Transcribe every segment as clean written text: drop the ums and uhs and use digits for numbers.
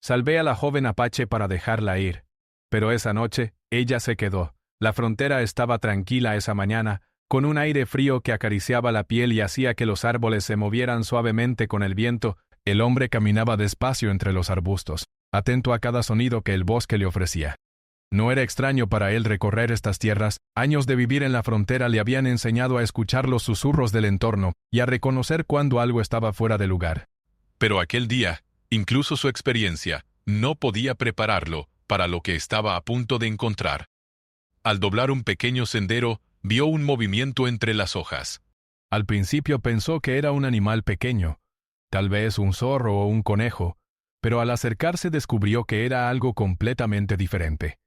Salvé a la joven apache para dejarla ir. Pero esa noche, ella se quedó. La frontera estaba tranquila esa mañana, con un aire frío que acariciaba la piel y hacía que los árboles se movieran suavemente con el viento. El hombre caminaba despacio entre los arbustos, atento a cada sonido que el bosque le ofrecía. No era extraño para él recorrer estas tierras. Años de vivir en la frontera le habían enseñado a escuchar los susurros del entorno y a reconocer cuando algo estaba fuera de lugar. Pero aquel día, incluso su experiencia, no podía prepararlo para lo que estaba a punto de encontrar. Al doblar un pequeño sendero, vio un movimiento entre las hojas. Al principio pensó que era un animal pequeño, tal vez un zorro o un conejo, pero al acercarse descubrió que era algo completamente diferente.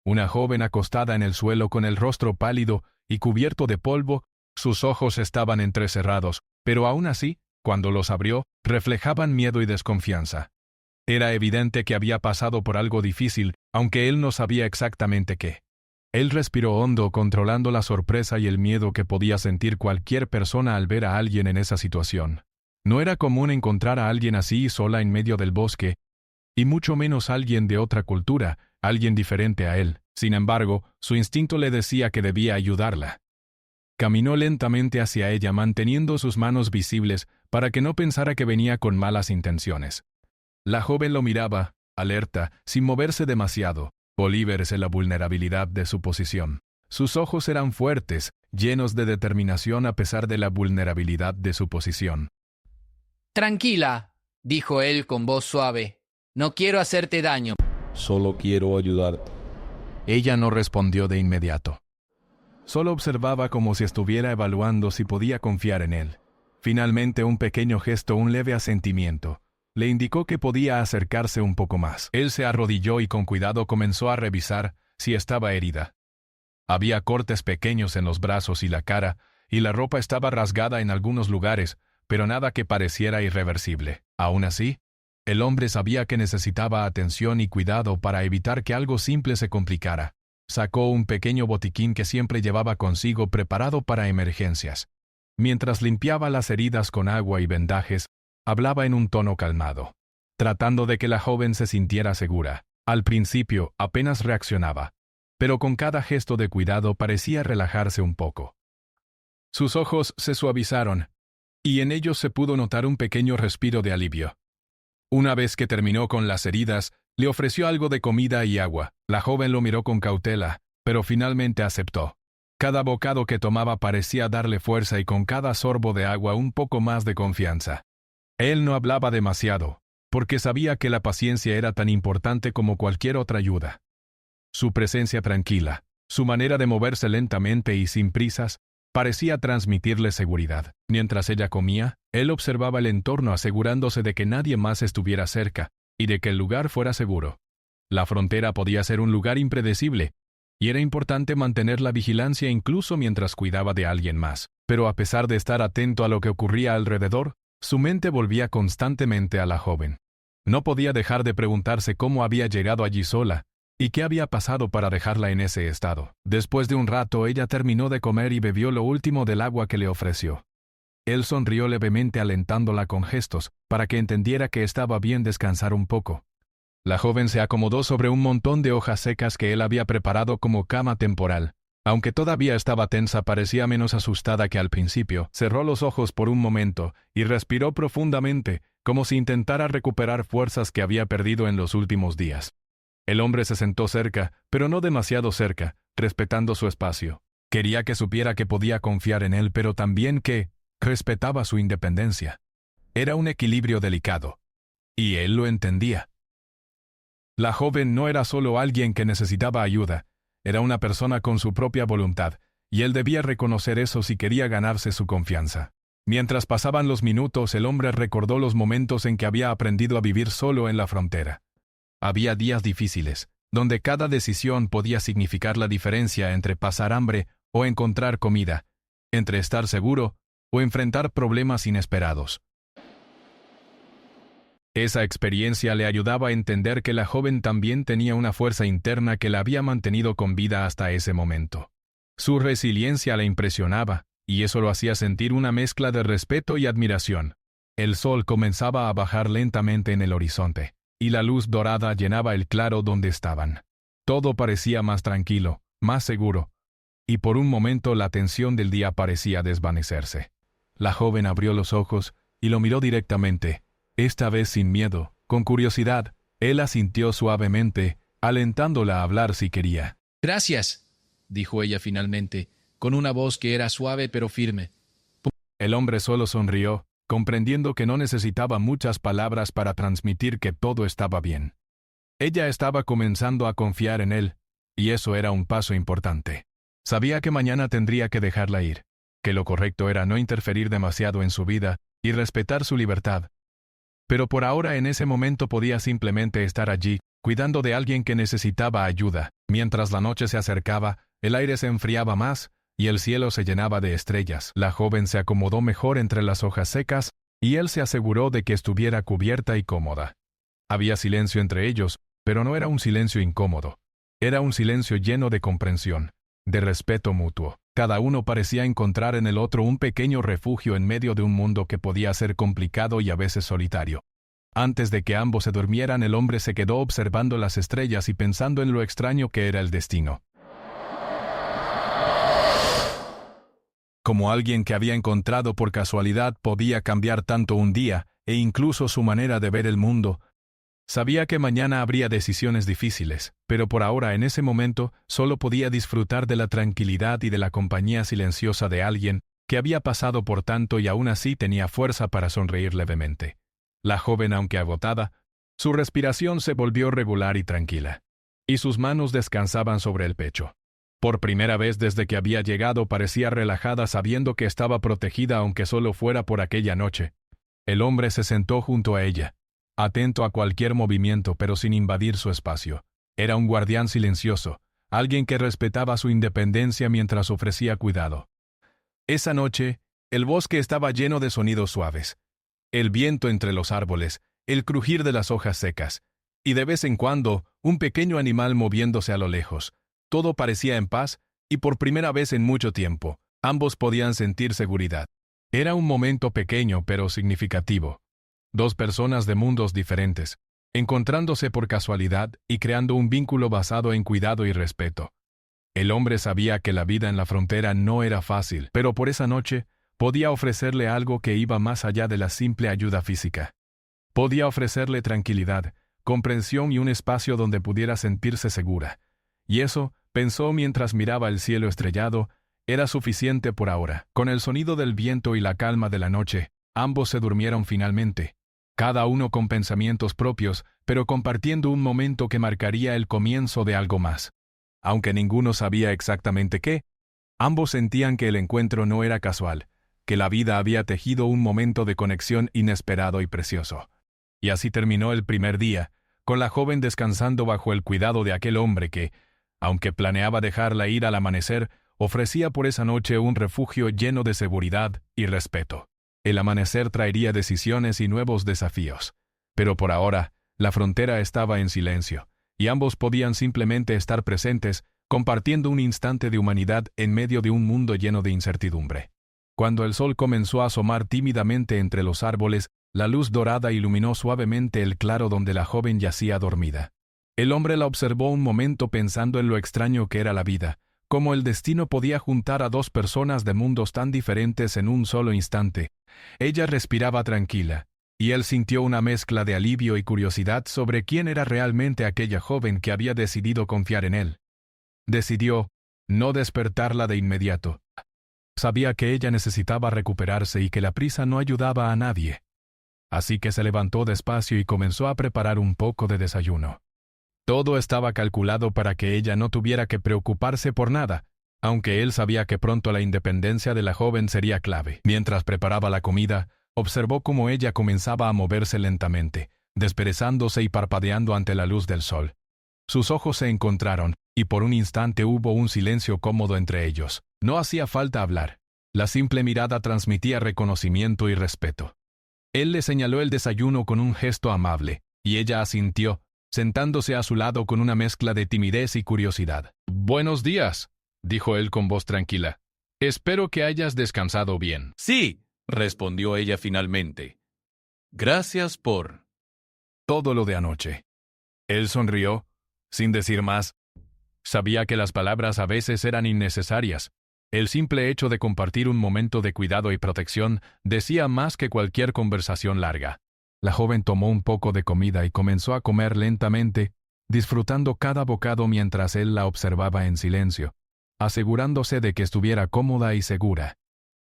Una joven acostada en el suelo con el rostro pálido y cubierto de polvo, sus ojos estaban entrecerrados, pero aún así, cuando los abrió, reflejaban miedo y desconfianza. Era evidente que había pasado por algo difícil, aunque él no sabía exactamente qué. Él respiró hondo, controlando la sorpresa y el miedo que podía sentir cualquier persona al ver a alguien en esa situación. No era común encontrar a alguien así sola en medio del bosque, y mucho menos alguien de otra cultura, alguien diferente a él. Sin embargo, su instinto le decía que debía ayudarla. Caminó lentamente hacia ella, manteniendo sus manos visibles para que no pensara que venía con malas intenciones. La joven lo miraba, alerta, sin moverse demasiado. Volvíase la vulnerabilidad de su posición. Sus ojos eran fuertes, llenos de determinación a pesar de la vulnerabilidad de su posición. «Tranquila», dijo él con voz suave. «No quiero hacerte daño». «Solo quiero ayudarte». Ella no respondió de inmediato. Solo observaba como si estuviera evaluando si podía confiar en él. Finalmente, un pequeño gesto, un leve asentimiento, le indicó que podía acercarse un poco más. Él se arrodilló y con cuidado comenzó a revisar si estaba herida. Había cortes pequeños en los brazos y la cara, y la ropa estaba rasgada en algunos lugares, pero nada que pareciera irreversible. Aún así, el hombre sabía que necesitaba atención y cuidado para evitar que algo simple se complicara. Sacó un pequeño botiquín que siempre llevaba consigo preparado para emergencias. Mientras limpiaba las heridas con agua y vendajes, hablaba en un tono calmado, tratando de que la joven se sintiera segura. Al principio apenas reaccionaba, pero con cada gesto de cuidado parecía relajarse un poco. Sus ojos se suavizaron, y en ellos se pudo notar un pequeño respiro de alivio. Una vez que terminó con las heridas, le ofreció algo de comida y agua. La joven lo miró con cautela, pero finalmente aceptó. Cada bocado que tomaba parecía darle fuerza y con cada sorbo de agua un poco más de confianza. Él no hablaba demasiado, porque sabía que la paciencia era tan importante como cualquier otra ayuda. Su presencia tranquila, su manera de moverse lentamente y sin prisas, parecía transmitirle seguridad. Mientras ella comía, él observaba el entorno asegurándose de que nadie más estuviera cerca y de que el lugar fuera seguro. La frontera podía ser un lugar impredecible, y era importante mantener la vigilancia incluso mientras cuidaba de alguien más. Pero a pesar de estar atento a lo que ocurría alrededor, su mente volvía constantemente a la joven. No podía dejar de preguntarse cómo había llegado allí sola, y qué había pasado para dejarla en ese estado. Después de un rato, ella terminó de comer y bebió lo último del agua que le ofreció. Él sonrió levemente alentándola con gestos, para que entendiera que estaba bien descansar un poco. La joven se acomodó sobre un montón de hojas secas que él había preparado como cama temporal. Aunque todavía estaba tensa, parecía menos asustada que al principio. Cerró los ojos por un momento y respiró profundamente, como si intentara recuperar fuerzas que había perdido en los últimos días. El hombre se sentó cerca, pero no demasiado cerca, respetando su espacio. Quería que supiera que podía confiar en él, pero también que respetaba su independencia. Era un equilibrio delicado, y él lo entendía. La joven no era solo alguien que necesitaba ayuda, era una persona con su propia voluntad, y él debía reconocer eso si quería ganarse su confianza. Mientras pasaban los minutos, el hombre recordó los momentos en que había aprendido a vivir solo en la frontera. Había días difíciles, donde cada decisión podía significar la diferencia entre pasar hambre o encontrar comida, entre estar seguro o enfrentar problemas inesperados. Esa experiencia le ayudaba a entender que la joven también tenía una fuerza interna que la había mantenido con vida hasta ese momento. Su resiliencia la impresionaba, y eso lo hacía sentir una mezcla de respeto y admiración. El sol comenzaba a bajar lentamente en el horizonte, y la luz dorada llenaba el claro donde estaban. Todo parecía más tranquilo, más seguro, y por un momento la tensión del día parecía desvanecerse. La joven abrió los ojos y lo miró directamente, esta vez sin miedo, con curiosidad. Él asintió suavemente, alentándola a hablar si quería. Gracias, dijo ella finalmente, con una voz que era suave pero firme. El hombre solo sonrió, comprendiendo que no necesitaba muchas palabras para transmitir que todo estaba bien. Ella estaba comenzando a confiar en él, y eso era un paso importante. Sabía que mañana tendría que dejarla ir, que lo correcto era no interferir demasiado en su vida y respetar su libertad. Pero por ahora en ese momento podía simplemente estar allí, cuidando de alguien que necesitaba ayuda. Mientras la noche se acercaba, el aire se enfriaba más y el cielo se llenaba de estrellas. La joven se acomodó mejor entre las hojas secas y él se aseguró de que estuviera cubierta y cómoda. Había silencio entre ellos, pero no era un silencio incómodo. Era un silencio lleno de comprensión, de respeto mutuo. Cada uno parecía encontrar en el otro un pequeño refugio en medio de un mundo que podía ser complicado y a veces solitario. Antes de que ambos se durmieran, el hombre se quedó observando las estrellas y pensando en lo extraño que era el destino. Como alguien que había encontrado por casualidad podía cambiar tanto un día e incluso su manera de ver el mundo. Sabía que mañana habría decisiones difíciles, pero por ahora en ese momento solo podía disfrutar de la tranquilidad y de la compañía silenciosa de alguien que había pasado por tanto y aún así tenía fuerza para sonreír levemente. La joven, aunque agotada, su respiración se volvió regular y tranquila, y sus manos descansaban sobre el pecho. Por primera vez desde que había llegado parecía relajada sabiendo que estaba protegida aunque solo fuera por aquella noche. El hombre se sentó junto a ella, atento a cualquier movimiento pero sin invadir su espacio. Era un guardián silencioso, alguien que respetaba su independencia mientras ofrecía cuidado. Esa noche, el bosque estaba lleno de sonidos suaves. El viento entre los árboles, el crujir de las hojas secas, y de vez en cuando, un pequeño animal moviéndose a lo lejos. Todo parecía en paz, y por primera vez en mucho tiempo, ambos podían sentir seguridad. Era un momento pequeño pero significativo. Dos personas de mundos diferentes, encontrándose por casualidad y creando un vínculo basado en cuidado y respeto. El hombre sabía que la vida en la frontera no era fácil, pero por esa noche podía ofrecerle algo que iba más allá de la simple ayuda física. Podía ofrecerle tranquilidad, comprensión y un espacio donde pudiera sentirse segura. Y eso, pensó mientras miraba el cielo estrellado, era suficiente por ahora. Con el sonido del viento y la calma de la noche, ambos se durmieron finalmente. Cada uno con pensamientos propios, pero compartiendo un momento que marcaría el comienzo de algo más. Aunque ninguno sabía exactamente qué, ambos sentían que el encuentro no era casual, que la vida había tejido un momento de conexión inesperado y precioso. Y así terminó el primer día, con la joven descansando bajo el cuidado de aquel hombre que, aunque planeaba dejarla ir al amanecer, ofrecía por esa noche un refugio lleno de seguridad y respeto. El amanecer traería decisiones y nuevos desafíos. Pero por ahora, la frontera estaba en silencio, y ambos podían simplemente estar presentes, compartiendo un instante de humanidad en medio de un mundo lleno de incertidumbre. Cuando el sol comenzó a asomar tímidamente entre los árboles, la luz dorada iluminó suavemente el claro donde la joven yacía dormida. El hombre la observó un momento pensando en lo extraño que era la vida, cómo el destino podía juntar a dos personas de mundos tan diferentes en un solo instante. Ella respiraba tranquila, y él sintió una mezcla de alivio y curiosidad sobre quién era realmente aquella joven que había decidido confiar en él. Decidió no despertarla de inmediato. Sabía que ella necesitaba recuperarse y que la prisa no ayudaba a nadie. Así que se levantó despacio y comenzó a preparar un poco de desayuno. Todo estaba calculado para que ella no tuviera que preocuparse por nada, aunque él sabía que pronto la independencia de la joven sería clave. Mientras preparaba la comida, observó cómo ella comenzaba a moverse lentamente, desperezándose y parpadeando ante la luz del sol. Sus ojos se encontraron, y por un instante hubo un silencio cómodo entre ellos. No hacía falta hablar. La simple mirada transmitía reconocimiento y respeto. Él le señaló el desayuno con un gesto amable, y ella asintió, sentándose a su lado con una mezcla de timidez y curiosidad. «Buenos días», dijo él con voz tranquila. «Espero que hayas descansado bien». «Sí», respondió ella finalmente. «Gracias por...» todo lo de anoche. Él sonrió, sin decir más. Sabía que las palabras a veces eran innecesarias. El simple hecho de compartir un momento de cuidado y protección decía más que cualquier conversación larga. La joven tomó un poco de comida y comenzó a comer lentamente, disfrutando cada bocado mientras él la observaba en silencio, asegurándose de que estuviera cómoda y segura.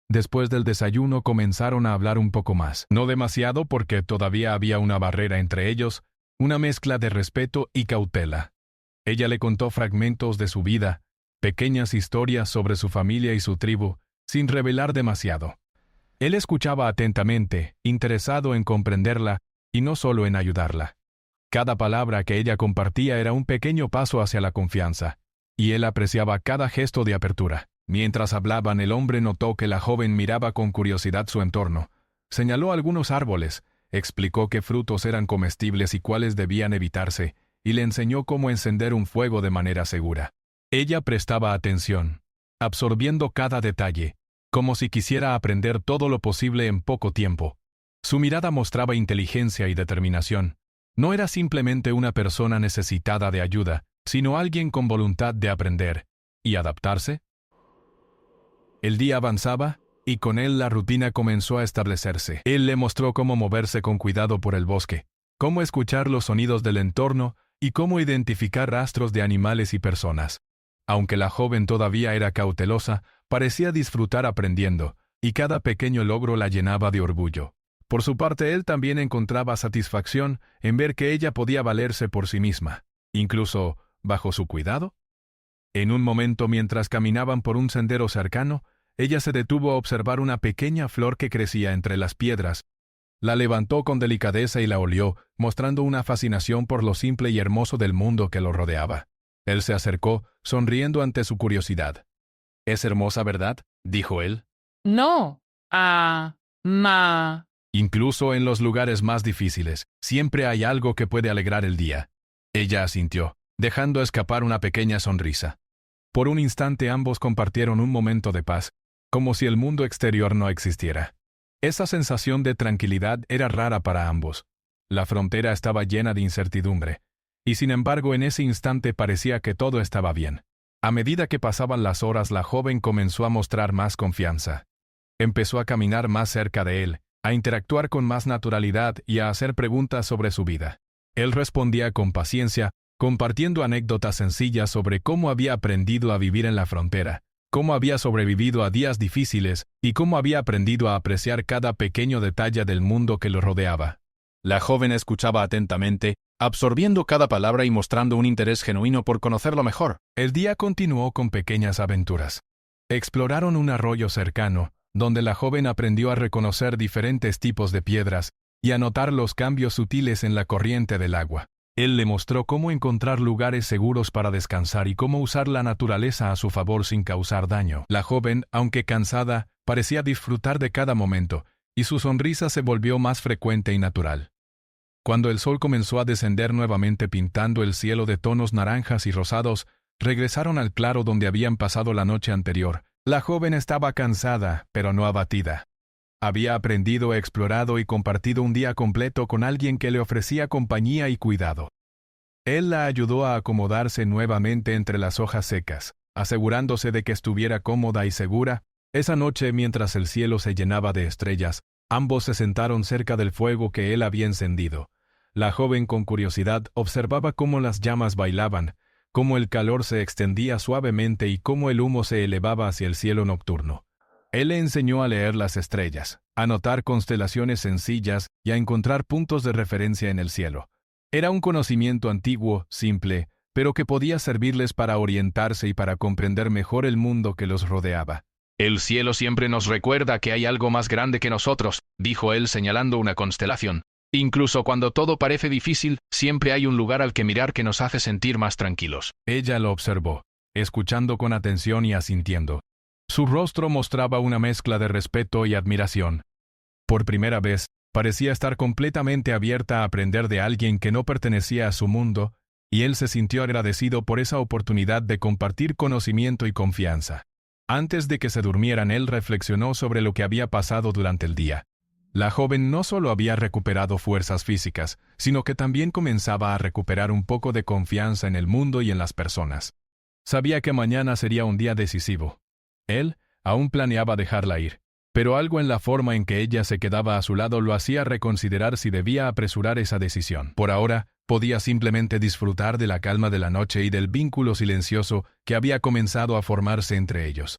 Después del desayuno comenzaron a hablar un poco más. No demasiado porque todavía había una barrera entre ellos, una mezcla de respeto y cautela. Ella le contó fragmentos de su vida, pequeñas historias sobre su familia y su tribu, sin revelar demasiado. Él escuchaba atentamente, interesado en comprenderla y no solo en ayudarla. Cada palabra que ella compartía era un pequeño paso hacia la confianza, y él apreciaba cada gesto de apertura. Mientras hablaban, el hombre notó que la joven miraba con curiosidad su entorno. Señaló algunos árboles, explicó qué frutos eran comestibles y cuáles debían evitarse, y le enseñó cómo encender un fuego de manera segura. Ella prestaba atención, absorbiendo cada detalle, como si quisiera aprender todo lo posible en poco tiempo. Su mirada mostraba inteligencia y determinación. No era simplemente una persona necesitada de ayuda, sino alguien con voluntad de aprender y adaptarse. El día avanzaba, y con él la rutina comenzó a establecerse. Él le mostró cómo moverse con cuidado por el bosque, cómo escuchar los sonidos del entorno y cómo identificar rastros de animales y personas. Aunque la joven todavía era cautelosa, parecía disfrutar aprendiendo, y cada pequeño logro la llenaba de orgullo. Por su parte, él también encontraba satisfacción en ver que ella podía valerse por sí misma, incluso bajo su cuidado. En un momento, mientras caminaban por un sendero cercano, ella se detuvo a observar una pequeña flor que crecía entre las piedras. La levantó con delicadeza y la olió, mostrando una fascinación por lo simple y hermoso del mundo que lo rodeaba. Él se acercó, sonriendo ante su curiosidad. «¿Es hermosa, verdad?», dijo él. No. Incluso en los lugares más difíciles, siempre hay algo que puede alegrar el día. Ella asintió, dejando escapar una pequeña sonrisa. Por un instante ambos compartieron un momento de paz, como si el mundo exterior no existiera. Esa sensación de tranquilidad era rara para ambos. La frontera estaba llena de incertidumbre, y sin embargo en ese instante parecía que todo estaba bien. A medida que pasaban las horas, la joven comenzó a mostrar más confianza. Empezó a caminar más cerca de él, a interactuar con más naturalidad y a hacer preguntas sobre su vida. Él respondía con paciencia, compartiendo anécdotas sencillas sobre cómo había aprendido a vivir en la frontera, cómo había sobrevivido a días difíciles y cómo había aprendido a apreciar cada pequeño detalle del mundo que lo rodeaba. La joven escuchaba atentamente, absorbiendo cada palabra y mostrando un interés genuino por conocerlo mejor. El día continuó con pequeñas aventuras. Exploraron un arroyo cercano, donde la joven aprendió a reconocer diferentes tipos de piedras y a notar los cambios sutiles en la corriente del agua. Él le mostró cómo encontrar lugares seguros para descansar y cómo usar la naturaleza a su favor sin causar daño. La joven, aunque cansada, parecía disfrutar de cada momento, y su sonrisa se volvió más frecuente y natural. Cuando el sol comenzó a descender nuevamente pintando el cielo de tonos naranjas y rosados, regresaron al claro donde habían pasado la noche anterior. La joven estaba cansada, pero no abatida. Había aprendido, explorado y compartido un día completo con alguien que le ofrecía compañía y cuidado. Él la ayudó a acomodarse nuevamente entre las hojas secas, asegurándose de que estuviera cómoda y segura. Esa noche, mientras el cielo se llenaba de estrellas, ambos se sentaron cerca del fuego que él había encendido. La joven con curiosidad observaba cómo las llamas bailaban, cómo el calor se extendía suavemente y cómo el humo se elevaba hacia el cielo nocturno. Él le enseñó a leer las estrellas, a notar constelaciones sencillas y a encontrar puntos de referencia en el cielo. Era un conocimiento antiguo, simple, pero que podía servirles para orientarse y para comprender mejor el mundo que los rodeaba. «El cielo siempre nos recuerda que hay algo más grande que nosotros», dijo él señalando una constelación. «Incluso cuando todo parece difícil, siempre hay un lugar al que mirar que nos hace sentir más tranquilos». Ella lo observó, escuchando con atención y asintiendo. Su rostro mostraba una mezcla de respeto y admiración. Por primera vez, parecía estar completamente abierta a aprender de alguien que no pertenecía a su mundo, y él se sintió agradecido por esa oportunidad de compartir conocimiento y confianza. Antes de que se durmieran, él reflexionó sobre lo que había pasado durante el día. La joven no solo había recuperado fuerzas físicas, sino que también comenzaba a recuperar un poco de confianza en el mundo y en las personas. Sabía que mañana sería un día decisivo. Él aún planeaba dejarla ir, pero algo en la forma en que ella se quedaba a su lado lo hacía reconsiderar si debía apresurar esa decisión. Por ahora, podía simplemente disfrutar de la calma de la noche y del vínculo silencioso que había comenzado a formarse entre ellos.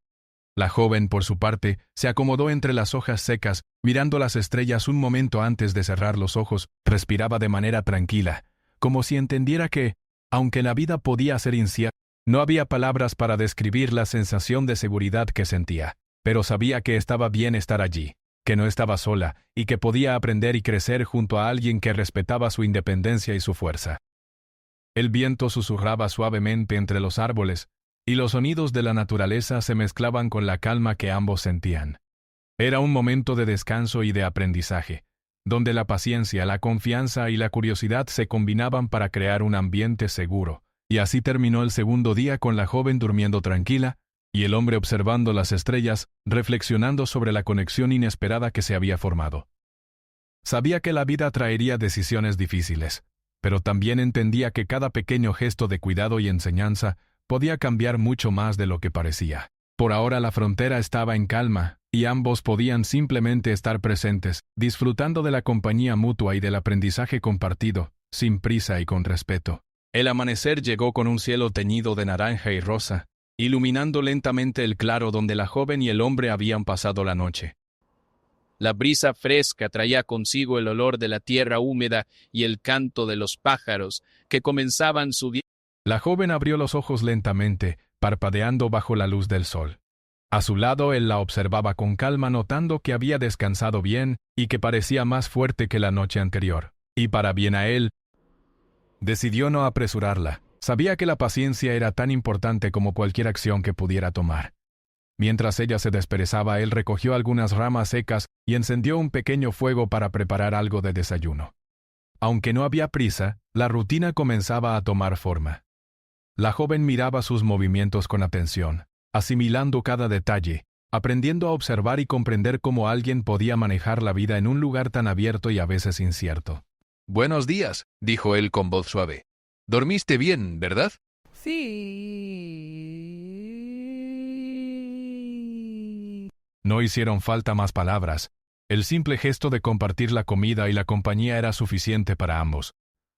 La joven, por su parte, se acomodó entre las hojas secas, mirando las estrellas un momento antes de cerrar los ojos, respiraba de manera tranquila, como si entendiera que, aunque la vida podía ser incierta, no había palabras para describir la sensación de seguridad que sentía, pero sabía que estaba bien estar allí, que no estaba sola y que podía aprender y crecer junto a alguien que respetaba su independencia y su fuerza. El viento susurraba suavemente entre los árboles, y los sonidos de la naturaleza se mezclaban con la calma que ambos sentían. Era un momento de descanso y de aprendizaje, donde la paciencia, la confianza y la curiosidad se combinaban para crear un ambiente seguro, y así terminó el segundo día con la joven durmiendo tranquila, y el hombre observando las estrellas, reflexionando sobre la conexión inesperada que se había formado. Sabía que la vida traería decisiones difíciles, pero también entendía que cada pequeño gesto de cuidado y enseñanza podía cambiar mucho más de lo que parecía. Por ahora la frontera estaba en calma, y ambos podían simplemente estar presentes, disfrutando de la compañía mutua y del aprendizaje compartido, sin prisa y con respeto. El amanecer llegó con un cielo teñido de naranja y rosa, iluminando lentamente el claro donde la joven y el hombre habían pasado la noche. La brisa fresca traía consigo el olor de la tierra húmeda y el canto de los pájaros que comenzaban su día. La joven abrió los ojos lentamente, parpadeando bajo la luz del sol. A su lado él la observaba con calma, notando que había descansado bien y que parecía más fuerte que la noche anterior. Y para bien a él, decidió no apresurarla. Sabía que la paciencia era tan importante como cualquier acción que pudiera tomar. Mientras ella se desperezaba, él recogió algunas ramas secas y encendió un pequeño fuego para preparar algo de desayuno. Aunque no había prisa, la rutina comenzaba a tomar forma. La joven miraba sus movimientos con atención, asimilando cada detalle, aprendiendo a observar y comprender cómo alguien podía manejar la vida en un lugar tan abierto y a veces incierto. «Buenos días», dijo él con voz suave. «Dormiste bien, ¿verdad?» Sí. No hicieron falta más palabras. El simple gesto de compartir la comida y la compañía era suficiente para ambos.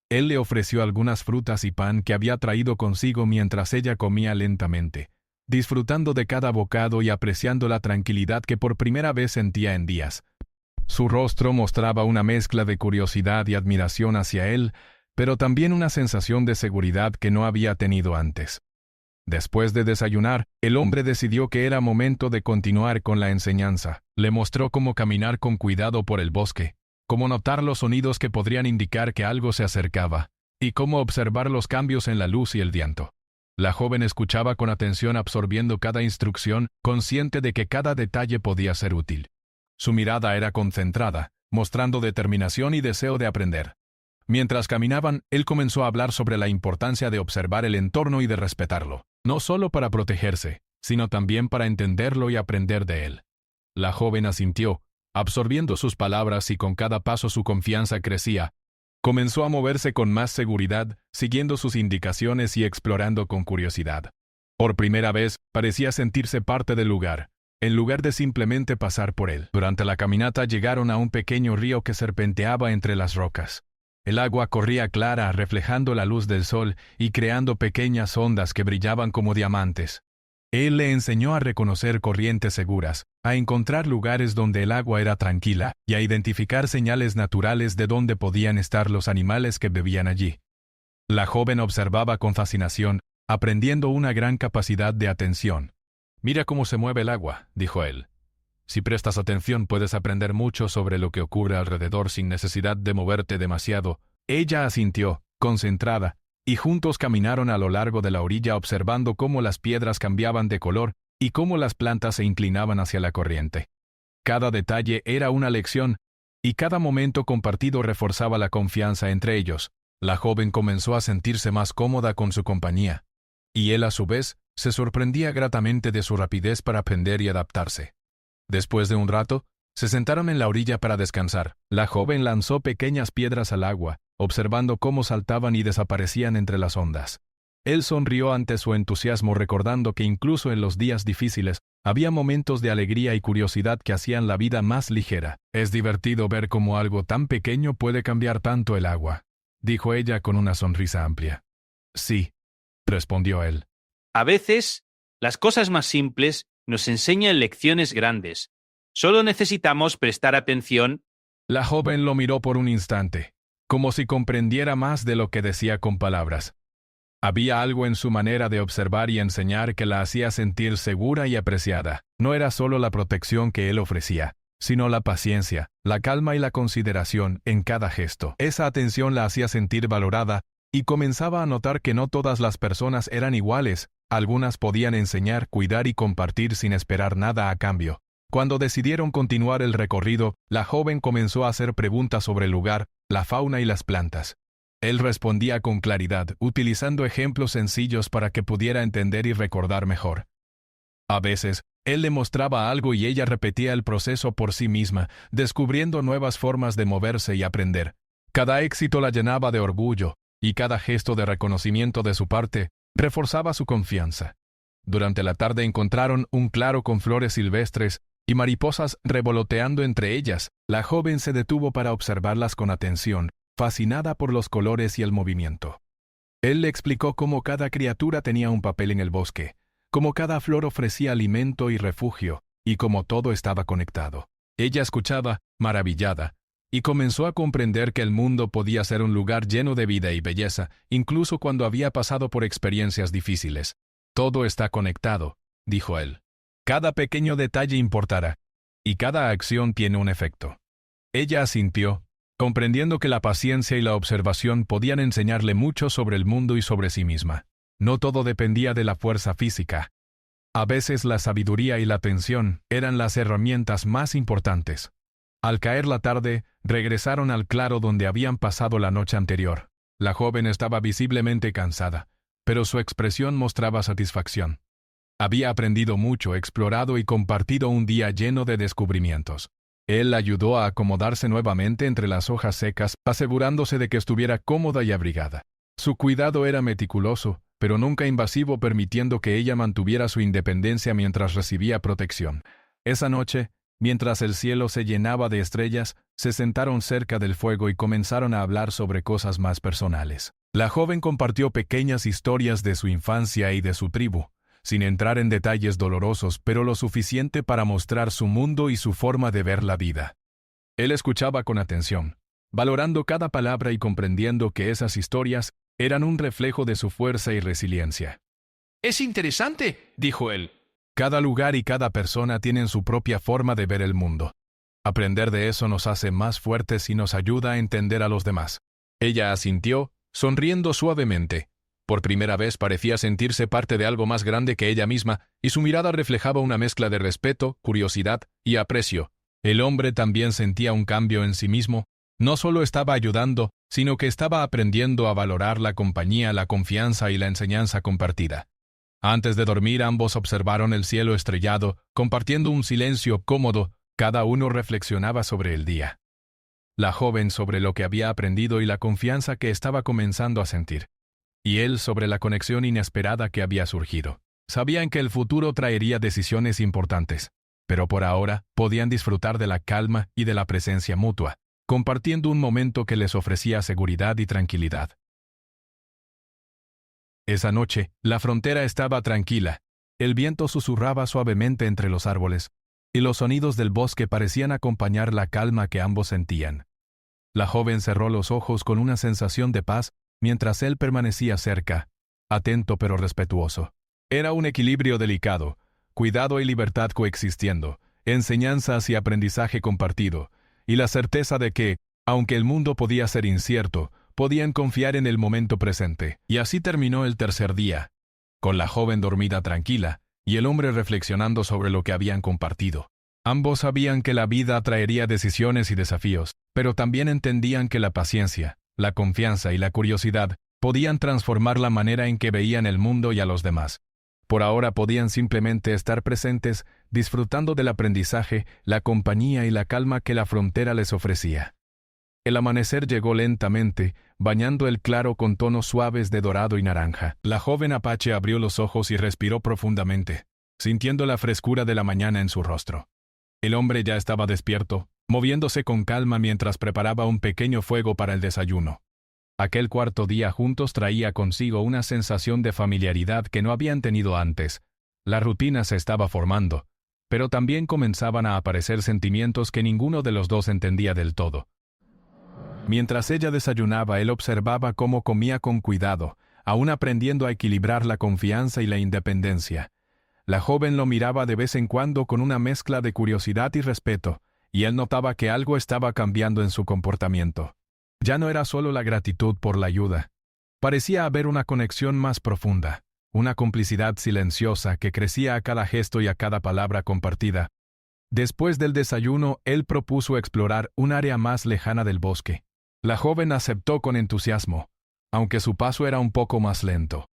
Él le ofreció algunas frutas y pan que había traído consigo mientras ella comía lentamente, disfrutando de cada bocado y apreciando la tranquilidad que por primera vez sentía en días. Su rostro mostraba una mezcla de curiosidad y admiración hacia él, pero también una sensación de seguridad que no había tenido antes. Después de desayunar, el hombre decidió que era momento de continuar con la enseñanza. Le mostró cómo caminar con cuidado por el bosque, cómo notar los sonidos que podrían indicar que algo se acercaba, y cómo observar los cambios en la luz y el viento. La joven escuchaba con atención, absorbiendo cada instrucción, consciente de que cada detalle podía ser útil. Su mirada era concentrada, mostrando determinación y deseo de aprender. Mientras caminaban, él comenzó a hablar sobre la importancia de observar el entorno y de respetarlo, no solo para protegerse, sino también para entenderlo y aprender de él. La joven asintió, absorbiendo sus palabras, y con cada paso su confianza crecía. Comenzó a moverse con más seguridad, siguiendo sus indicaciones y explorando con curiosidad. Por primera vez, parecía sentirse parte del lugar, en lugar de simplemente pasar por él. Durante la caminata llegaron a un pequeño río que serpenteaba entre las rocas. El agua corría clara, reflejando la luz del sol y creando pequeñas ondas que brillaban como diamantes. Él le enseñó a reconocer corrientes seguras, a encontrar lugares donde el agua era tranquila y a identificar señales naturales de dónde podían estar los animales que bebían allí. La joven observaba con fascinación, aprendiendo una gran capacidad de atención. «Mira cómo se mueve el agua», dijo él. «Si prestas atención puedes aprender mucho sobre lo que ocurre alrededor sin necesidad de moverte demasiado». Ella asintió, concentrada, y juntos caminaron a lo largo de la orilla observando cómo las piedras cambiaban de color y cómo las plantas se inclinaban hacia la corriente. Cada detalle era una lección, y cada momento compartido reforzaba la confianza entre ellos. La joven comenzó a sentirse más cómoda con su compañía, y él a su vez se sorprendía gratamente de su rapidez para aprender y adaptarse. Después de un rato, Se sentaron en la orilla para descansar. La joven lanzó pequeñas piedras al agua, observando cómo saltaban y desaparecían entre las ondas. Él sonrió ante su entusiasmo, recordando que incluso en los días difíciles, había momentos de alegría y curiosidad que hacían la vida más ligera. «Es divertido ver cómo algo tan pequeño puede cambiar tanto el agua», dijo ella con una sonrisa amplia. «Sí», respondió él. A veces, las cosas más simples nos enseñan lecciones grandes. Solo necesitamos prestar atención. La joven lo miró por un instante, como si comprendiera más de lo que decía con palabras. Había algo en su manera de observar y enseñar que la hacía sentir segura y apreciada. No era solo la protección que él ofrecía, sino la paciencia, la calma y la consideración en cada gesto. Esa atención la hacía sentir valorada y comenzaba a notar que no todas las personas eran iguales. Algunas podían enseñar, cuidar y compartir sin esperar nada a cambio. Cuando decidieron continuar el recorrido, la joven comenzó a hacer preguntas sobre el lugar, la fauna y las plantas. Él respondía con claridad, utilizando ejemplos sencillos para que pudiera entender y recordar mejor. A veces, él le mostraba algo y ella repetía el proceso por sí misma, descubriendo nuevas formas de moverse y aprender. Cada éxito la llenaba de orgullo, y cada gesto de reconocimiento de su parte reforzaba su confianza. Durante la tarde encontraron un claro con flores silvestres y mariposas revoloteando entre ellas. La joven se detuvo para observarlas con atención, fascinada por los colores y el movimiento. Él le explicó cómo cada criatura tenía un papel en el bosque, cómo cada flor ofrecía alimento y refugio, y cómo todo estaba conectado. Ella escuchaba, maravillada, y comenzó a comprender que el mundo podía ser un lugar lleno de vida y belleza, incluso cuando había pasado por experiencias difíciles. «Todo está conectado», dijo él. «Cada pequeño detalle importará, y cada acción tiene un efecto». Ella asintió, comprendiendo que la paciencia y la observación podían enseñarle mucho sobre el mundo y sobre sí misma. No todo dependía de la fuerza física. A veces la sabiduría y la atención eran las herramientas más importantes. Al caer la tarde, regresaron al claro donde habían pasado la noche anterior. La joven estaba visiblemente cansada, pero su expresión mostraba satisfacción. Había aprendido mucho, explorado y compartido un día lleno de descubrimientos. Él la ayudó a acomodarse nuevamente entre las hojas secas, asegurándose de que estuviera cómoda y abrigada. Su cuidado era meticuloso, pero nunca invasivo, permitiendo que ella mantuviera su independencia mientras recibía protección. Esa noche, mientras el cielo se llenaba de estrellas, se sentaron cerca del fuego y comenzaron a hablar sobre cosas más personales. La joven compartió pequeñas historias de su infancia y de su tribu, sin entrar en detalles dolorosos, pero lo suficiente para mostrar su mundo y su forma de ver la vida. Él escuchaba con atención, valorando cada palabra y comprendiendo que esas historias eran un reflejo de su fuerza y resiliencia. «Es interesante», dijo él. «Cada lugar y cada persona tienen su propia forma de ver el mundo. Aprender de eso nos hace más fuertes y nos ayuda a entender a los demás». Ella asintió, sonriendo suavemente. Por primera vez parecía sentirse parte de algo más grande que ella misma, y su mirada reflejaba una mezcla de respeto, curiosidad y aprecio. El hombre también sentía un cambio en sí mismo. No solo estaba ayudando, sino que estaba aprendiendo a valorar la compañía, la confianza y la enseñanza compartida. Antes de dormir, ambos observaron el cielo estrellado, compartiendo un silencio cómodo. Cada uno reflexionaba sobre el día. La joven sobre lo que había aprendido y la confianza que estaba comenzando a sentir. Y él sobre la conexión inesperada que había surgido. Sabían que el futuro traería decisiones importantes, pero por ahora podían disfrutar de la calma y de la presencia mutua, compartiendo un momento que les ofrecía seguridad y tranquilidad. Esa noche, la frontera estaba tranquila. El viento susurraba suavemente entre los árboles, y los sonidos del bosque parecían acompañar la calma que ambos sentían. La joven cerró los ojos con una sensación de paz, mientras él permanecía cerca, atento pero respetuoso. Era un equilibrio delicado, cuidado y libertad coexistiendo, enseñanzas y aprendizaje compartido, y la certeza de que, aunque el mundo podía ser incierto, podían confiar en el momento presente. Y así terminó el tercer día, con la joven dormida tranquila, y el hombre reflexionando sobre lo que habían compartido. Ambos sabían que la vida traería decisiones y desafíos, pero también entendían que la paciencia, la confianza y la curiosidad podían transformar la manera en que veían el mundo y a los demás. Por ahora podían simplemente estar presentes, disfrutando del aprendizaje, la compañía y la calma que la frontera les ofrecía. El amanecer llegó lentamente, bañando el claro con tonos suaves de dorado y naranja. La joven apache abrió los ojos y respiró profundamente, sintiendo la frescura de la mañana en su rostro. El hombre ya estaba despierto, moviéndose con calma mientras preparaba un pequeño fuego para el desayuno. Aquel cuarto día juntos traía consigo una sensación de familiaridad que no habían tenido antes. La rutina se estaba formando, pero también comenzaban a aparecer sentimientos que ninguno de los dos entendía del todo. Mientras ella desayunaba, él observaba cómo comía con cuidado, aún aprendiendo a equilibrar la confianza y la independencia. La joven lo miraba de vez en cuando con una mezcla de curiosidad y respeto, y él notaba que algo estaba cambiando en su comportamiento. Ya no era solo la gratitud por la ayuda. Parecía haber una conexión más profunda, una complicidad silenciosa que crecía a cada gesto y a cada palabra compartida. Después del desayuno, él propuso explorar un área más lejana del bosque. La joven aceptó con entusiasmo, aunque su paso era un poco más lento.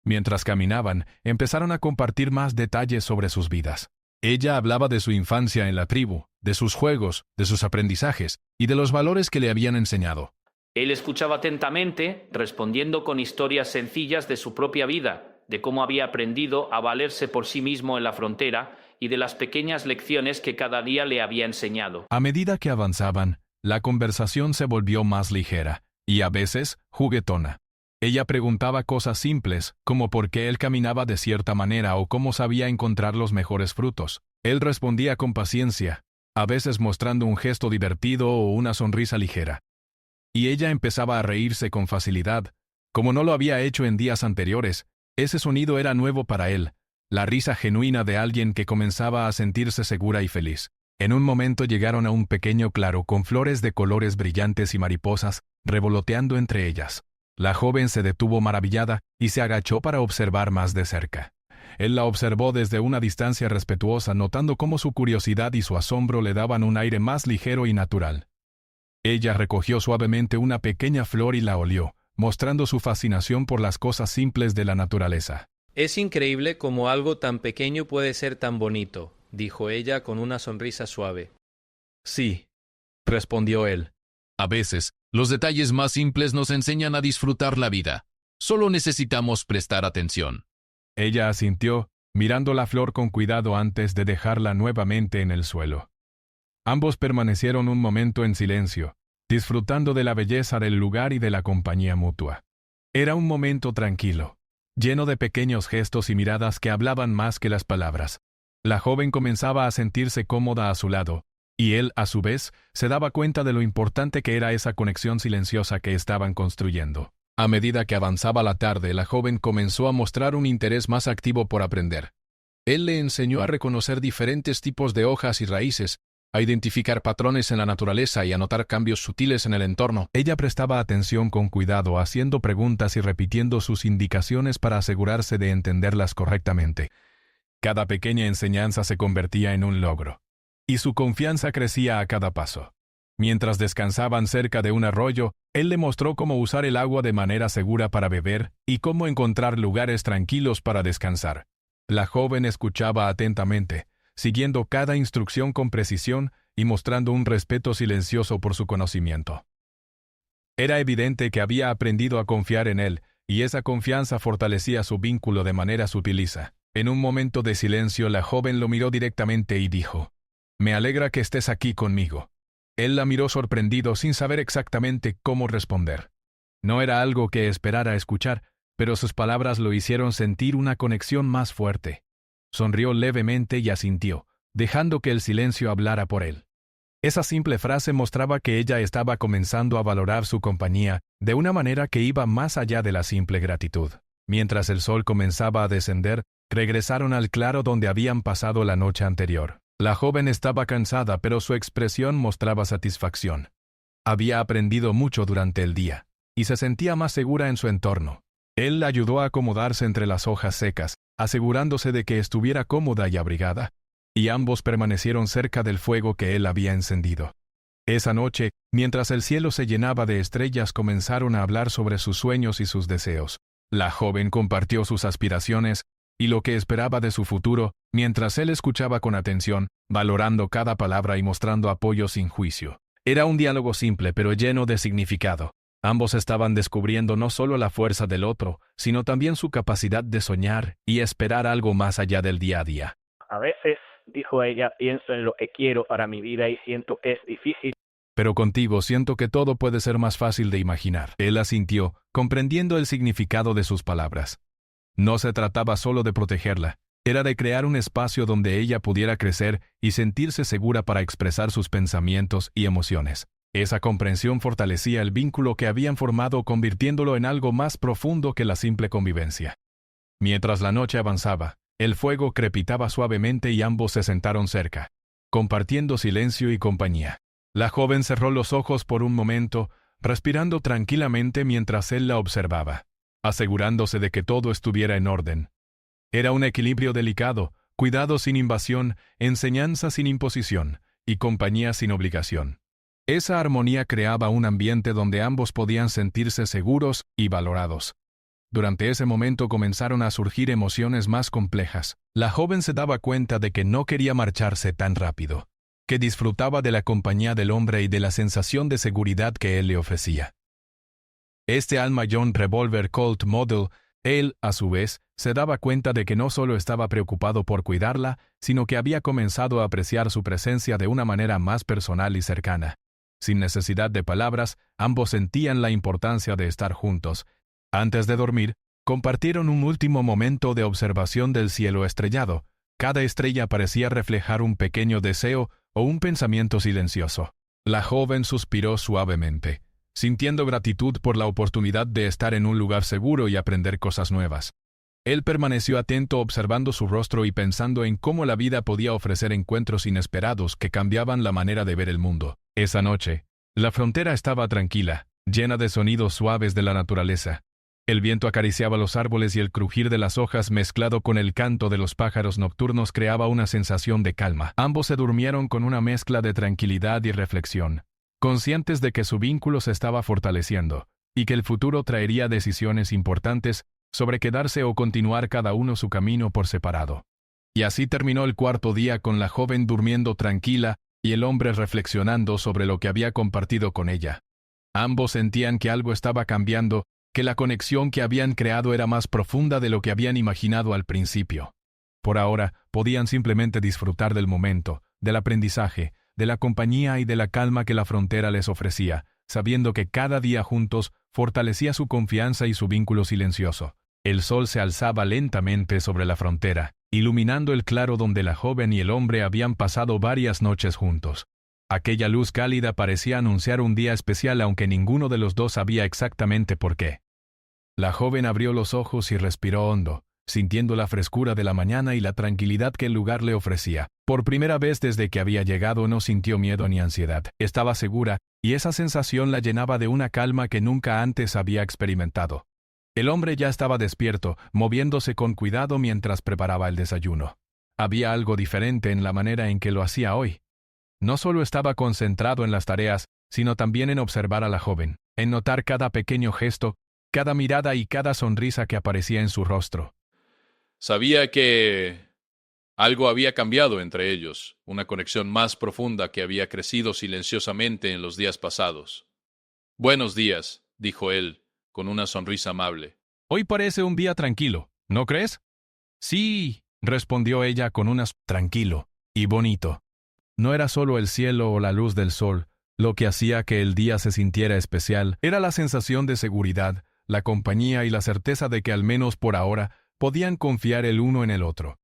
Mientras caminaban, empezaron a compartir más detalles sobre sus vidas. Ella hablaba de su infancia en la tribu, de sus juegos, de sus aprendizajes y de los valores que le habían enseñado. Él escuchaba atentamente, respondiendo con historias sencillas de su propia vida, de cómo había aprendido a valerse por sí mismo en la frontera y de las pequeñas lecciones que cada día le había enseñado. A medida que avanzaban, la conversación se volvió más ligera y a veces juguetona. Ella preguntaba cosas simples, como por qué él caminaba de cierta manera o cómo sabía encontrar los mejores frutos. Él respondía con paciencia, a veces mostrando un gesto divertido o una sonrisa ligera. Y ella empezaba a reírse con facilidad. Como no lo había hecho en días anteriores, ese sonido era nuevo para él, la risa genuina de alguien que comenzaba a sentirse segura y feliz. En un momento llegaron a un pequeño claro con flores de colores brillantes y mariposas revoloteando entre ellas. La joven se detuvo maravillada y se agachó para observar más de cerca. Él la observó desde una distancia respetuosa, notando cómo su curiosidad y su asombro le daban un aire más ligero y natural. Ella recogió suavemente una pequeña flor y la olió, mostrando su fascinación por las cosas simples de la naturaleza. Es increíble cómo algo tan pequeño puede ser tan bonito, dijo ella con una sonrisa suave. Sí, respondió él. A veces, los detalles más simples nos enseñan a disfrutar la vida. Solo necesitamos prestar atención. Ella asintió, mirando la flor con cuidado antes de dejarla nuevamente en el suelo. Ambos permanecieron un momento en silencio, disfrutando de la belleza del lugar y de la compañía mutua. Era un momento tranquilo, lleno de pequeños gestos y miradas que hablaban más que las palabras. La joven comenzaba a sentirse cómoda a su lado, y él, a su vez, se daba cuenta de lo importante que era esa conexión silenciosa que estaban construyendo. A medida que avanzaba la tarde, la joven comenzó a mostrar un interés más activo por aprender. Él le enseñó a reconocer diferentes tipos de hojas y raíces, a identificar patrones en la naturaleza y a notar cambios sutiles en el entorno. Ella prestaba atención con cuidado, haciendo preguntas y repitiendo sus indicaciones para asegurarse de entenderlas correctamente. Cada pequeña enseñanza se convertía en un logro, y su confianza crecía a cada paso. Mientras descansaban cerca de un arroyo, él le mostró cómo usar el agua de manera segura para beber y cómo encontrar lugares tranquilos para descansar. La joven escuchaba atentamente, siguiendo cada instrucción con precisión y mostrando un respeto silencioso por su conocimiento. Era evidente que había aprendido a confiar en él, y esa confianza fortalecía su vínculo de manera sutilisa. En un momento de silencio, la joven lo miró directamente y dijo: «Me alegra que estés aquí conmigo». Él la miró sorprendido sin saber exactamente cómo responder. No era algo que esperara escuchar, pero sus palabras lo hicieron sentir una conexión más fuerte. Sonrió levemente y asintió, dejando que el silencio hablara por él. Esa simple frase mostraba que ella estaba comenzando a valorar su compañía de una manera que iba más allá de la simple gratitud. Mientras el sol comenzaba a descender, regresaron al claro donde habían pasado la noche anterior. La joven estaba cansada, pero su expresión mostraba satisfacción. Había aprendido mucho durante el día, y se sentía más segura en su entorno. Él la ayudó a acomodarse entre las hojas secas, asegurándose de que estuviera cómoda y abrigada, y ambos permanecieron cerca del fuego que él había encendido. Esa noche, mientras el cielo se llenaba de estrellas, comenzaron a hablar sobre sus sueños y sus deseos. La joven compartió sus aspiraciones, y lo que esperaba de su futuro, mientras él escuchaba con atención, valorando cada palabra y mostrando apoyo sin juicio. Era un diálogo simple, pero lleno de significado. Ambos estaban descubriendo no solo la fuerza del otro, sino también su capacidad de soñar y esperar algo más allá del día a día. A veces, dijo ella, pienso en lo que quiero para mi vida y siento que es difícil. Pero contigo siento que todo puede ser más fácil de imaginar. Él asintió, comprendiendo el significado de sus palabras. No se trataba solo de protegerla, era de crear un espacio donde ella pudiera crecer y sentirse segura para expresar sus pensamientos y emociones. Esa comprensión fortalecía el vínculo que habían formado, convirtiéndolo en algo más profundo que la simple convivencia. Mientras la noche avanzaba, el fuego crepitaba suavemente y ambos se sentaron cerca, compartiendo silencio y compañía. La joven cerró los ojos por un momento, respirando tranquilamente mientras él la observaba, asegurándose de que todo estuviera en orden. Era un equilibrio delicado, cuidado sin invasión, enseñanza sin imposición, y compañía sin obligación. Esa armonía creaba un ambiente donde ambos podían sentirse seguros y valorados. Durante ese momento comenzaron a surgir emociones más complejas. La joven se daba cuenta de que no quería marcharse tan rápido, que disfrutaba de la compañía del hombre y de la sensación de seguridad que él le ofrecía. Este Alma John Revolver Colt Model, él, a su vez, se daba cuenta de que no solo estaba preocupado por cuidarla, sino que había comenzado a apreciar su presencia de una manera más personal y cercana. Sin necesidad de palabras, ambos sentían la importancia de estar juntos. Antes de dormir, compartieron un último momento de observación del cielo estrellado. Cada estrella parecía reflejar un pequeño deseo o un pensamiento silencioso. La joven suspiró suavemente, sintiendo gratitud por la oportunidad de estar en un lugar seguro y aprender cosas nuevas. Él permaneció atento observando su rostro y pensando en cómo la vida podía ofrecer encuentros inesperados que cambiaban la manera de ver el mundo. Esa noche, la frontera estaba tranquila, llena de sonidos suaves de la naturaleza. El viento acariciaba los árboles y el crujir de las hojas mezclado con el canto de los pájaros nocturnos creaba una sensación de calma. Ambos se durmieron con una mezcla de tranquilidad y reflexión, conscientes de que su vínculo se estaba fortaleciendo, y que el futuro traería decisiones importantes sobre quedarse o continuar cada uno su camino por separado. Y así terminó el cuarto día con la joven durmiendo tranquila y el hombre reflexionando sobre lo que había compartido con ella. Ambos sentían que algo estaba cambiando, que la conexión que habían creado era más profunda de lo que habían imaginado al principio. Por ahora, podían simplemente disfrutar del momento, del aprendizaje, de la compañía y de la calma que la frontera les ofrecía, sabiendo que cada día juntos fortalecía su confianza y su vínculo silencioso. El sol se alzaba lentamente sobre la frontera, iluminando el claro donde la joven y el hombre habían pasado varias noches juntos. Aquella luz cálida parecía anunciar un día especial, aunque ninguno de los dos sabía exactamente por qué. La joven abrió los ojos y respiró hondo, sintiendo la frescura de la mañana y la tranquilidad que el lugar le ofrecía. Por primera vez desde que había llegado no sintió miedo ni ansiedad. Estaba segura, y esa sensación la llenaba de una calma que nunca antes había experimentado. El hombre ya estaba despierto, moviéndose con cuidado mientras preparaba el desayuno. Había algo diferente en la manera en que lo hacía hoy. No solo estaba concentrado en las tareas, sino también en observar a la joven, en notar cada pequeño gesto, cada mirada y cada sonrisa que aparecía en su rostro. Sabía que algo había cambiado entre ellos, una conexión más profunda que había crecido silenciosamente en los días pasados. «Buenos días», dijo él, con una sonrisa amable. «Hoy parece un día tranquilo, ¿no crees?» «Sí», respondió ella con unas tranquilo y bonito. No era solo el cielo o la luz del sol lo que hacía que el día se sintiera especial, era la sensación de seguridad, la compañía y la certeza de que al menos por ahora podían confiar el uno en el otro.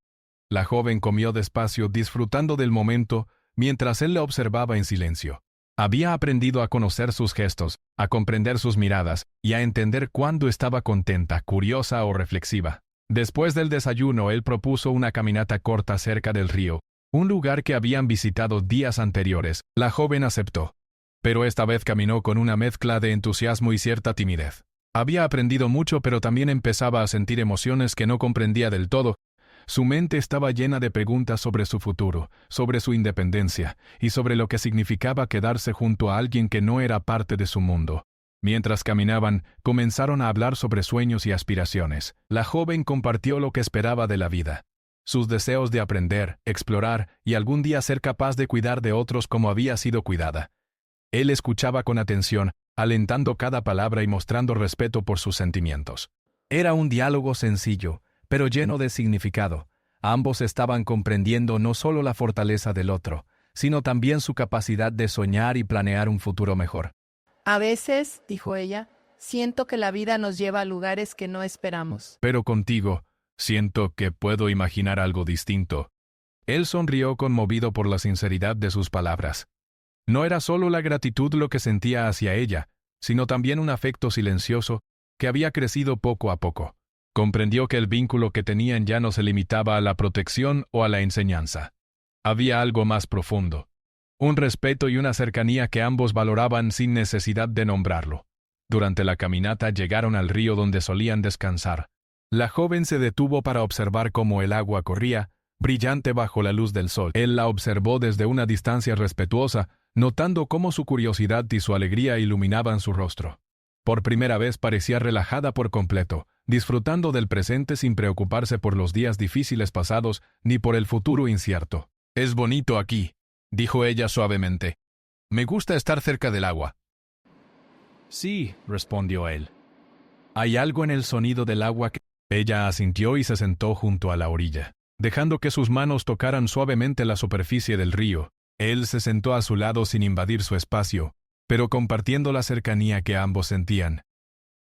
La joven comió despacio, disfrutando del momento, mientras él la observaba en silencio. Había aprendido a conocer sus gestos, a comprender sus miradas y a entender cuándo estaba contenta, curiosa o reflexiva. Después del desayuno, él propuso una caminata corta cerca del río, un lugar que habían visitado días anteriores. La joven aceptó, pero esta vez caminó con una mezcla de entusiasmo y cierta timidez. Había aprendido mucho, pero también empezaba a sentir emociones que no comprendía del todo. Su mente estaba llena de preguntas sobre su futuro, sobre su independencia, y sobre lo que significaba quedarse junto a alguien que no era parte de su mundo. Mientras caminaban, comenzaron a hablar sobre sueños y aspiraciones. La joven compartió lo que esperaba de la vida, sus deseos de aprender, explorar y algún día ser capaz de cuidar de otros como había sido cuidada. Él escuchaba con atención, alentando cada palabra y mostrando respeto por sus sentimientos. Era un diálogo sencillo, pero lleno de significado. Ambos estaban comprendiendo no solo la fortaleza del otro, sino también su capacidad de soñar y planear un futuro mejor. A veces, dijo ella, siento que la vida nos lleva a lugares que no esperamos. Pero contigo, siento que puedo imaginar algo distinto. Él sonrió conmovido por la sinceridad de sus palabras. No era solo la gratitud lo que sentía hacia ella, sino también un afecto silencioso que había crecido poco a poco. Comprendió que el vínculo que tenían ya no se limitaba a la protección o a la enseñanza. Había algo más profundo. Un respeto y una cercanía que ambos valoraban sin necesidad de nombrarlo. Durante la caminata llegaron al río donde solían descansar. La joven se detuvo para observar cómo el agua corría, brillante bajo la luz del sol. Él la observó desde una distancia respetuosa, notando cómo su curiosidad y su alegría iluminaban su rostro. Por primera vez parecía relajada por completo, disfrutando del presente sin preocuparse por los días difíciles pasados ni por el futuro incierto. «Es bonito aquí», dijo ella suavemente. «Me gusta estar cerca del agua». «Sí», respondió él. «Hay algo en el sonido del agua que...» Ella asintió y se sentó junto a la orilla. Dejando que sus manos tocaran suavemente la superficie del río, él se sentó a su lado sin invadir su espacio, pero compartiendo la cercanía que ambos sentían.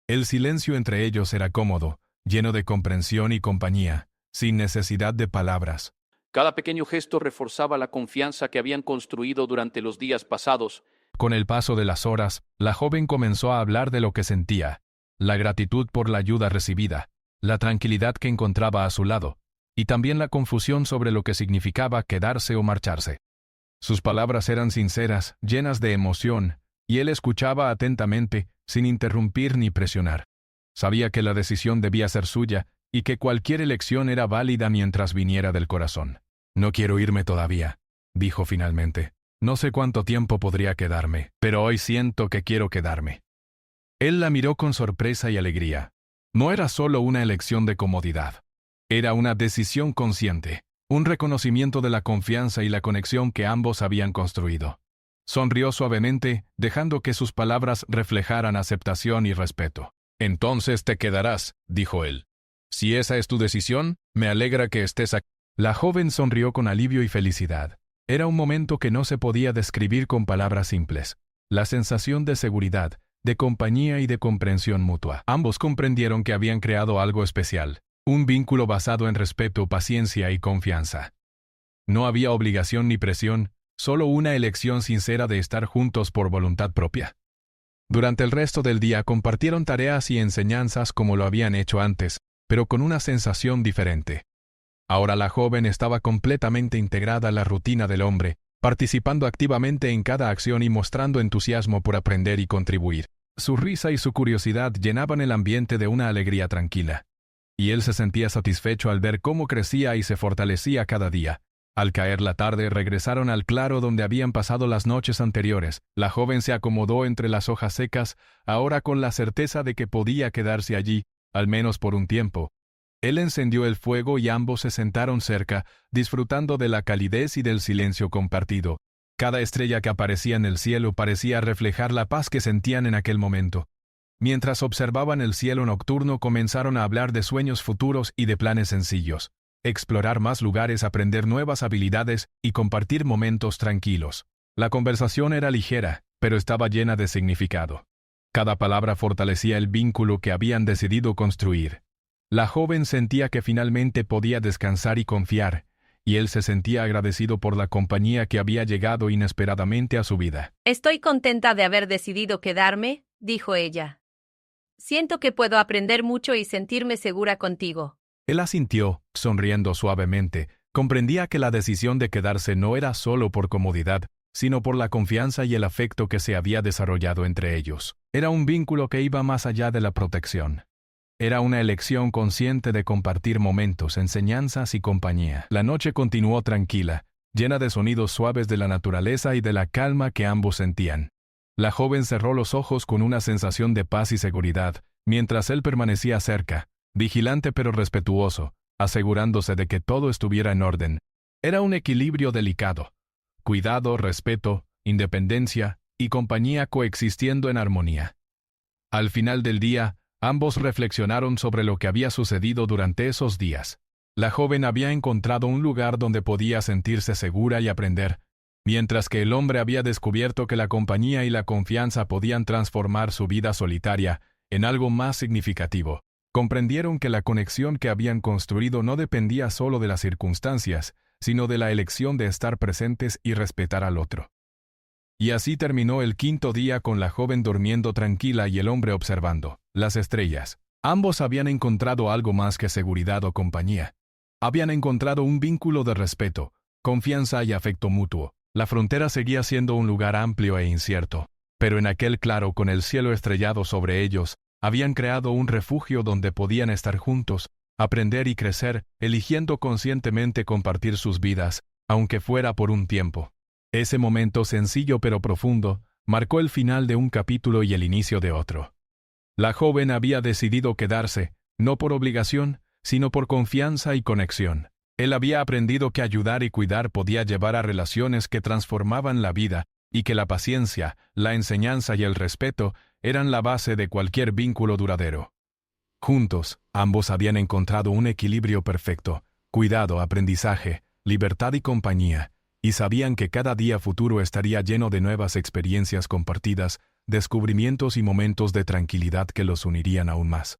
El silencio entre ellos era cómodo, lleno de comprensión y compañía, sin necesidad de palabras. Cada pequeño gesto reforzaba la confianza que habían construido durante los días pasados. Con el paso de las horas, la joven comenzó a hablar de lo que sentía, la gratitud por la ayuda recibida, la tranquilidad que encontraba a su lado, y también la confusión sobre lo que significaba quedarse o marcharse. Sus palabras eran sinceras, llenas de emoción, y él escuchaba atentamente, sin interrumpir ni presionar. Sabía que la decisión debía ser suya, y que cualquier elección era válida mientras viniera del corazón. «No quiero irme todavía», dijo finalmente. «No sé cuánto tiempo podría quedarme, pero hoy siento que quiero quedarme». Él la miró con sorpresa y alegría. No era solo una elección de comodidad. Era una decisión consciente, un reconocimiento de la confianza y la conexión que ambos habían construido. Sonrió suavemente, dejando que sus palabras reflejaran aceptación y respeto. «Entonces te quedarás», dijo él. «Si esa es tu decisión, me alegra que estés aquí». La joven sonrió con alivio y felicidad. Era un momento que no se podía describir con palabras simples. La sensación de seguridad, de compañía y de comprensión mutua. Ambos comprendieron que habían creado algo especial, un vínculo basado en respeto, paciencia y confianza. No había obligación ni presión, solo una elección sincera de estar juntos por voluntad propia. Durante el resto del día compartieron tareas y enseñanzas como lo habían hecho antes, pero con una sensación diferente. Ahora la joven estaba completamente integrada a la rutina del hombre, participando activamente en cada acción y mostrando entusiasmo por aprender y contribuir. Su risa y su curiosidad llenaban el ambiente de una alegría tranquila. Y él se sentía satisfecho al ver cómo crecía y se fortalecía cada día. Al caer la tarde regresaron al claro donde habían pasado las noches anteriores. La joven se acomodó entre las hojas secas, ahora con la certeza de que podía quedarse allí, al menos por un tiempo. Él encendió el fuego y ambos se sentaron cerca, disfrutando de la calidez y del silencio compartido. Cada estrella que aparecía en el cielo parecía reflejar la paz que sentían en aquel momento. Mientras observaban el cielo nocturno, comenzaron a hablar de sueños futuros y de planes sencillos. Explorar más lugares, aprender nuevas habilidades y compartir momentos tranquilos. La conversación era ligera, pero estaba llena de significado. Cada palabra fortalecía el vínculo que habían decidido construir. La joven sentía que finalmente podía descansar y confiar, y él se sentía agradecido por la compañía que había llegado inesperadamente a su vida. «Estoy contenta de haber decidido quedarme», dijo ella. «Siento que puedo aprender mucho y sentirme segura contigo». Él asintió, sonriendo suavemente. Comprendía que la decisión de quedarse no era solo por comodidad, sino por la confianza y el afecto que se había desarrollado entre ellos. Era un vínculo que iba más allá de la protección. Era una elección consciente de compartir momentos, enseñanzas y compañía. La noche continuó tranquila, llena de sonidos suaves de la naturaleza y de la calma que ambos sentían. La joven cerró los ojos con una sensación de paz y seguridad, mientras él permanecía cerca, vigilante pero respetuoso, asegurándose de que todo estuviera en orden. Era un equilibrio delicado. Cuidado, respeto, independencia y compañía coexistiendo en armonía. Al final del día, ambos reflexionaron sobre lo que había sucedido durante esos días. La joven había encontrado un lugar donde podía sentirse segura y aprender, mientras que el hombre había descubierto que la compañía y la confianza podían transformar su vida solitaria en algo más significativo. Comprendieron que la conexión que habían construido no dependía solo de las circunstancias, sino de la elección de estar presentes y respetar al otro. Y así terminó el quinto día con la joven durmiendo tranquila y el hombre observando las estrellas. Ambos habían encontrado algo más que seguridad o compañía. Habían encontrado un vínculo de respeto, confianza y afecto mutuo. La frontera seguía siendo un lugar amplio e incierto, pero en aquel claro con el cielo estrellado sobre ellos, habían creado un refugio donde podían estar juntos, aprender y crecer, eligiendo conscientemente compartir sus vidas, aunque fuera por un tiempo. Ese momento sencillo pero profundo marcó el final de un capítulo y el inicio de otro. La joven había decidido quedarse, no por obligación, sino por confianza y conexión. Él había aprendido que ayudar y cuidar podía llevar a relaciones que transformaban la vida, y que la paciencia, la enseñanza y el respeto eran la base de cualquier vínculo duradero. Juntos, ambos habían encontrado un equilibrio perfecto, cuidado, aprendizaje, libertad y compañía, y sabían que cada día futuro estaría lleno de nuevas experiencias compartidas, descubrimientos y momentos de tranquilidad que los unirían aún más.